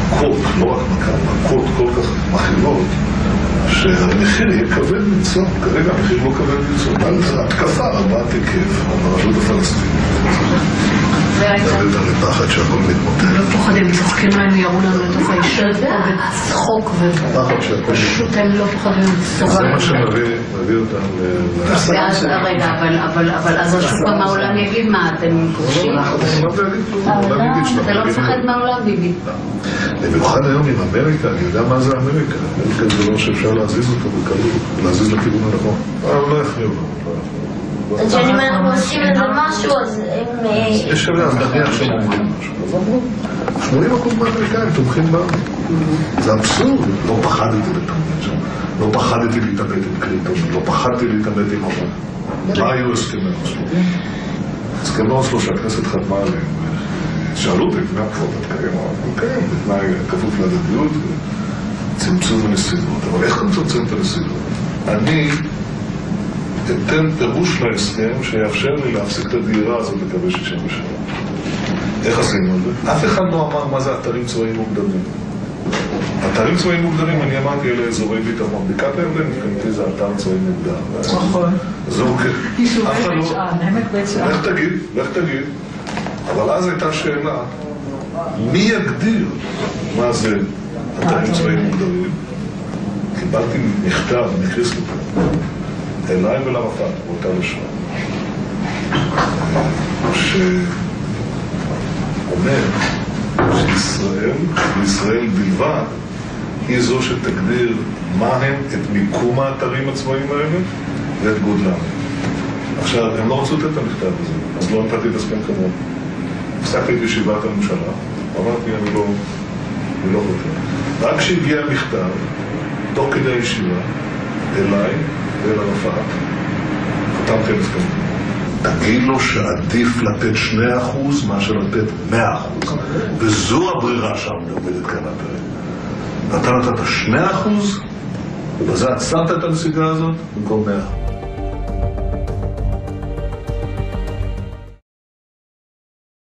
מכות, לא רק מכות כל כך מכירות, שהמחיר יהיה כבד מצוא. כרגע המחיר לא כבד מצוא. על התקפה רבת היקף על הרשות הפלסטינית. מדברת על הפחד שהכל מתמוטט. לא פוחדים, צוחקים להם, יראו לנו לתוך הישב וצחוק ופשוט הם לא פוחדים. זה מה שמביא אותם ואז, רגע, אבל אז השוקם העולם יגיד מה, אתם כובשים? אתה לא מפחד מהעולם, ביבי. במיוחד היום עם אמריקה, אני יודע מה זה אמריקה. אמריקה זה לא שאפשר להזיז אותו בקלות, להזיז לכיוון הנכון. אבל לא יפריעו לו. אז שאם אנחנו עושים איזה משהו, אז הם... יש שאלה, אז נניח שהם אומרים משהו. אז אמרו, 80% מהאמריקאים תומכים בנו. זה אבסורד. לא פחדתי להתעמת שם. לא פחדתי להתעמת עם קלינטון. לא פחדתי להתעמת עם אובמה. מה היו הסכמי אוסלו? הסכמי אוסלו שהכנסת חתמה עליהם. שאלו אותי לפני הבחירות, התקיים, בתנאי כפוף להדדיות וצמצום הנסיבות. אבל איך אתה מצמצם את הנסיבות? אני אתן פירוש להסכם שיאפשר לי להפסיק את הדירה הזאת לקווי 67. איך עשינו את זה? אף אחד לא אמר מה זה אתרים צבאיים מוגדרים. אתרים צבאיים מוגדרים, אני אמרתי, אלה אזורי ביטחון. בקעת הירדן, מבחינתי זה אתר צבאי מוגדר. נכון. זה אוקיי. יישובי בית שאן, עמק בית שאן. לך תגיד. אבל אז הייתה שאלה, מי יגדיר מה זה אתרים צבאיים מוגדרים? קיבלתי מכתב מקריסטופר אליי ולרפ"ק באותה לשון, שאומר שישראל בלבד היא זו שתגדיר מה הם את מיקום האתרים הצבאיים האלה ואת גודלם. עכשיו, הם לא רצו לתת את המכתב הזה, אז לא נתתי את הסכם כמובן. הפסקתי את ישיבת הממשלה, אמרתי, אני לא חושב. רק כשהגיע המכתב, תוך כדי הישיבה, אליי ואל הרפ"ק, חתמתי על הסכם. תגיד לו שעדיף לתת 2% מאשר לתת 100%. וזו הברירה שעומדת כאן הפרק. אתה נתת 2%, ובזה עצרת את הנסיגה הזאת במקום 100%.